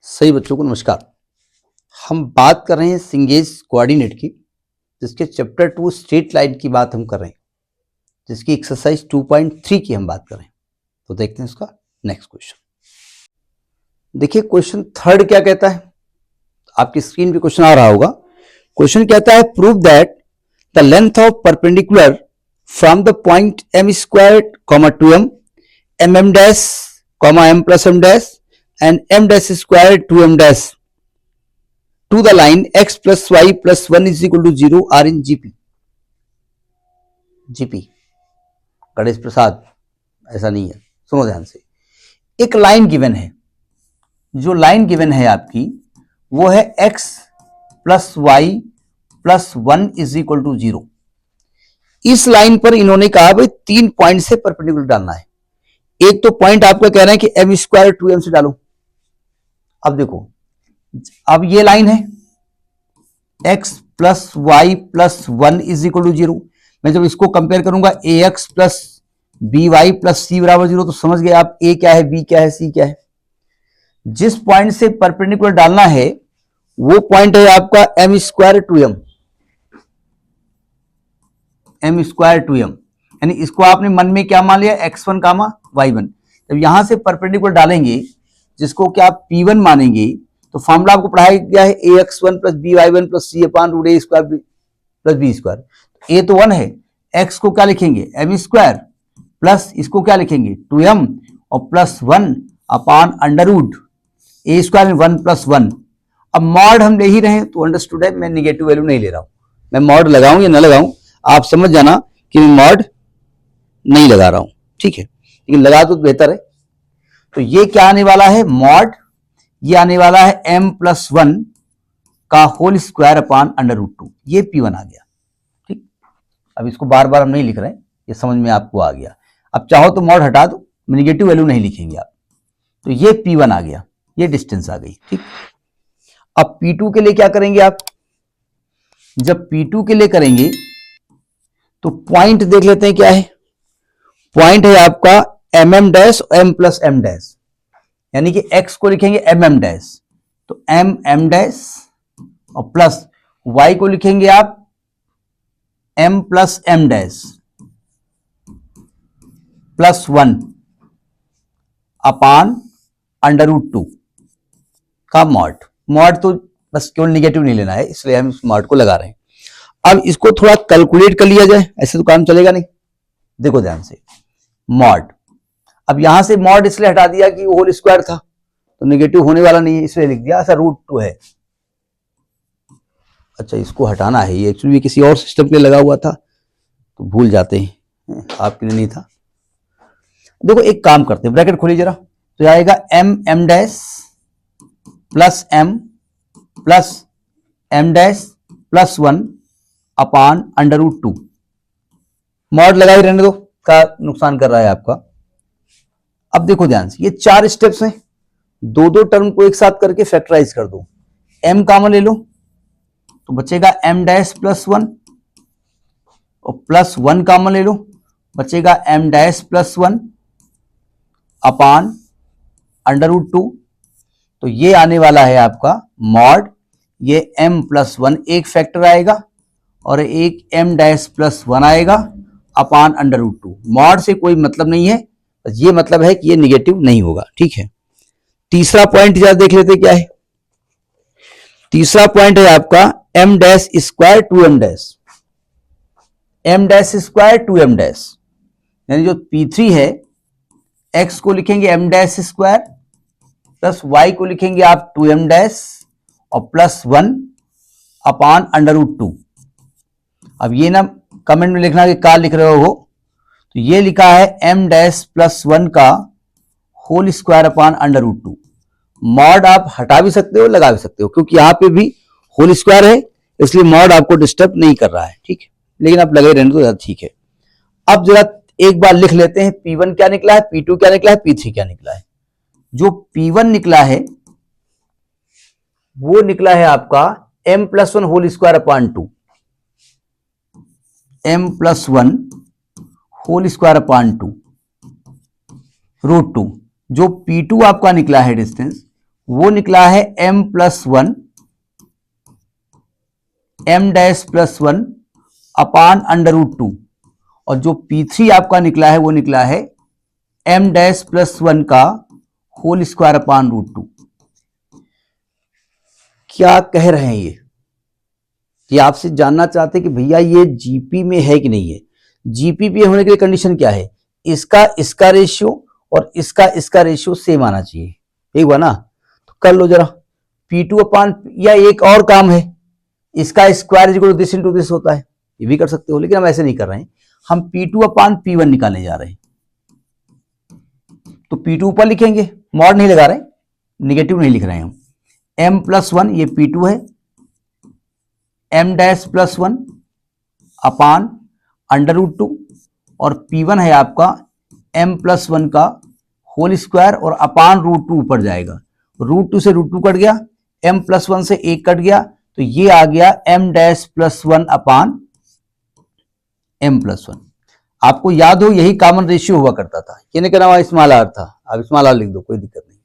सही बच्चों को नमस्कार। हम बात कर रहे हैं सिंगेज कोऑर्डिनेट की, जिसके चैप्टर 2 स्ट्रेट लाइन की बात हम कर रहे हैं, जिसकी एक्सरसाइज 2.3 की हम बात कर रहे हैं। तो देखते हैं इसका नेक्स्ट क्वेश्चन। देखिए क्वेश्चन थर्ड क्या कहता है, आपकी स्क्रीन पे क्वेश्चन आ रहा होगा। क्वेश्चन कहता है prove that the length of perpendicular from the point m square to m dash m plus m dash and m dash square to m dash to the line x plus y plus 1 is equal to 0 are in GP. GP Ganesh Prasad, ऐसा नहीं है, सुनो ध्यान से। एक line given है, जो line given है आपकी वो है x plus y plus 1 is equal to 0। इस लाइन पर इन्होंने कहा भाई 3 पॉइंट से परपेंडिकुलर डालना है। एक तो पॉइंट आपका कह रहा है कि m स्क्वायर 2m से डालो। अब देखो, अब ये लाइन है x plus y plus 1 is equal to 0। मैं जब इसको कंपेयर करूंगा ax plus b y plus c बराबर 0, तो समझ गए आप a क्या है, b क्या है, c क्या है। जिस पॉइंट से परपेंडिकुलर डालना है वो पॉइंट है आपका m स्क्वायर टू m, यानी इसको आपने मन में क्या मान लिया, x1 कामा y1। जब यहां से परपेंडिकुलर डालेंगे जिसको क्या आप P1 मानेंगे, तो फॉर्मूला आपको पढ़ाया गया है ax1 plus b y one plus c upon root a square plus b square. A तो 1 है, x को क्या लिखेंगे m स्क्वायर प्लस इसको क्या लिखेंगे 2m और plus 1 upon under root a square में 1 प्लस 1। अब मॉड हम ले ही रहे हैं तो अंडरस्टूड है, मैं निगेटिव वैल्यू नहीं ले रहा हूं। मैं मॉड लगाऊं या ना लगाऊं आप समझ जाना कि मैं मॉड नहीं लगा रहा हूं, ठीक है, लेकिन लगा तो बेहतर है। तो ये क्या आने वाला है मॉड, ये आने वाला है m प्लस 1 का whole square upon under root 2। ये P1 आ गया, ठीक। अब इसको बार बार हम नहीं लिख रहे हैं, ये समझ में आपको आ गया। अब चाहो तो मॉड हटा दो, नेगेटिव वैल्यू नहीं लिखेंगे आप। तो ये P1 आ गया, ये डिस्टेंस आ गई, ठीक। अब P2 के लिए क्या करेंगे आप, जब P2 के लिए करेंगे तो पॉइंट देख लेते हैं क्या है। पॉइंट है आपका mm dash m plus m dash, यानी कि x को लिखेंगे mm डैश, तो m डैश और प्लस y को लिखेंगे आप m plus m dash plus 1 upon under root 2 का मॉड। मॉड तो बस केवल निगेटिव नहीं लेना है, इसलिए हम इस मॉड को लगा रहे हैं। अब इसको थोड़ा कैलकुलेट कर लिया जाए, ऐसे तो काम चलेगा नहीं। देखो ध्यान से, मॉड, अब यहां से मॉड इसलिए हटा दिया कि होल स्क्वायर था तो नेगेटिव होने वाला नहीं है, इसलिए लिख दिया ऐसा रूट 2 है। अच्छा, इसको हटाना है, ये एक्चुअली किसी और सिस्टम के लिए लगा हुआ था तो भूल जाते हैं, आपके लिए नहीं था। देखो एक काम करते हैं, ब्रैकेट खोलिए जरा, तो आएगा m dash plus m plus m dash plus 1 upon under root 2। Mod लगा ही रहने दो, का नुकसान कर रहा है आपका। अब देखो ध्यान से, ये 4 स्टेप्स हैं, दो टर्म को एक साथ करके फैक्टराइज कर दो। m कॉमन ले लो तो बचेगा m डैश प्लस 1 और प्लस 1 कॉमन ले लो, बचेगा m dash plus 1 upon under root 2। तो ये आने वाला है आपका मॉड, ये m प्लस 1 एक फैक्टर आएगा और एक m डैश प्लस 1 आएगा अपान अंडर रूट 2। मॉड से कोई मतलब नहीं है, बस ये मतलब है कि ये निगेटिव नहीं होगा, ठीक है। तीसरा पॉइंट जरा देख लेते क्या है। तीसरा पॉइंट है आपका m dash square to m dash, m dash square to m dash, यानी जो P3 है x को लिखेंगे m dash square plus y को लिखेंगे आप 2m डैश और प्लस 1 अपान अंडर रूट 2। अब ये ना कमेंट में लिखना कि क्या लिख रहे हो, तो ये लिखा है m डैश प्लस 1 का whole square upon under root 2। Mod आप हटा भी सकते हो, लगा भी सकते हो, क्योंकि यहां पे भी होल स्क्वायर है, इसलिए मॉड आपको डिस्टर्ब नहीं कर रहा है, ठीक है, लेकिन आप लगे रहने दो, ठीक है। अब जरा एक बार लिख लेते हैं P1 क्या निकला है, P2 क्या निकला है, P3 क्या निकला है। जो P1 निकला है वो निकला है आपका m plus 1 whole square upon 2, m plus 1 whole square upon 2 root 2। जो P2 आपका निकला है डिस्टेंस, वो निकला है m+1 m'+1 अपान √2, और जो P3 आपका निकला है वो निकला है m'+1 का होल स्क्वायर अपान √2। क्या कह रहे हैं ये आपसे जानना चाहते हैं कि भैया ये जीपी में है कि नहीं है। जीपी में होने के लिए कंडीशन क्या है, इसका रेशियो और इसका रेशियो सेम आना चाहिए, एक बार ना। तो कर लो जरा, P2 अपान, या एक और काम है, इसका square is equal to this into this होता है, ये भी कर सकते हो, लेकिन हम ऐसे नहीं कर रहे हैं। हम P2 अपान P1 निकालने जा रहे हैं। तो P2 ऊपर लिखेंगे, मॉड नहीं लगा रहे, निगेटिव नहीं लिख रहे हैं हम। m+1 ये P2 है, m'+1 अपान √2, और P1 है आपका m+1 का होल स्क्वायर और अपान √2 ऊपर जाएगा। √2 से √2 कट गया, m+1 से 1 कट गया, तो ये आ गया m'+1 अपान m+1। आपको याद हो यही कॉमन रेशियो हुआ करता था, ये नहीं कहना वहां स्मॉल आर था, आप स्मॉल आर लिख दो, कोई दिक्कत नहीं।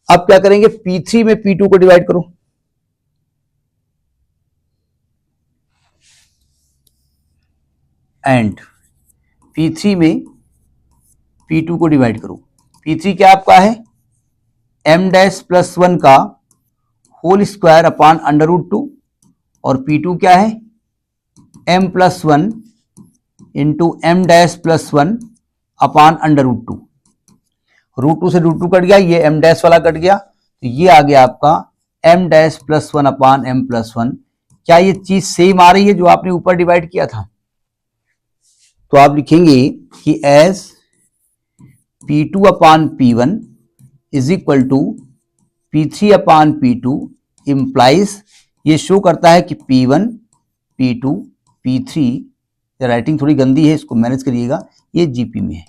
अब क्या करेंगे, P3 में P2 को डिवाइड करो, एंड P3 में P2 को डिवाइड करो। P3 क्या आपका है, m'+1 का होल स्क्वायर अपान √2, और P2 क्या है, m+1 इंटू m'+1 अपान √2। √2 से √2 कट गया, ये m' वाला कट गया, तो ये आ गया आपका m'+1 अपान m+1। क्या ये चीज सेम आ रही है जो आपने ऊपर डिवाइड किया था? तो आप लिखेंगे कि as P2 upon P1 is equal to P3 upon P2 implies, ये शो करता है कि P1 P2 P3, राइटिंग थोड़ी गंदी है, इसको मैनेज करिएगा, ये जीपी में है।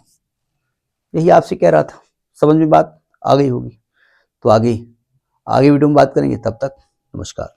यही आपसे कह रहा था, समझ में बात आ गई होगी। तो आगे वीडियो में बात करेंगे, तब तक नमस्कार।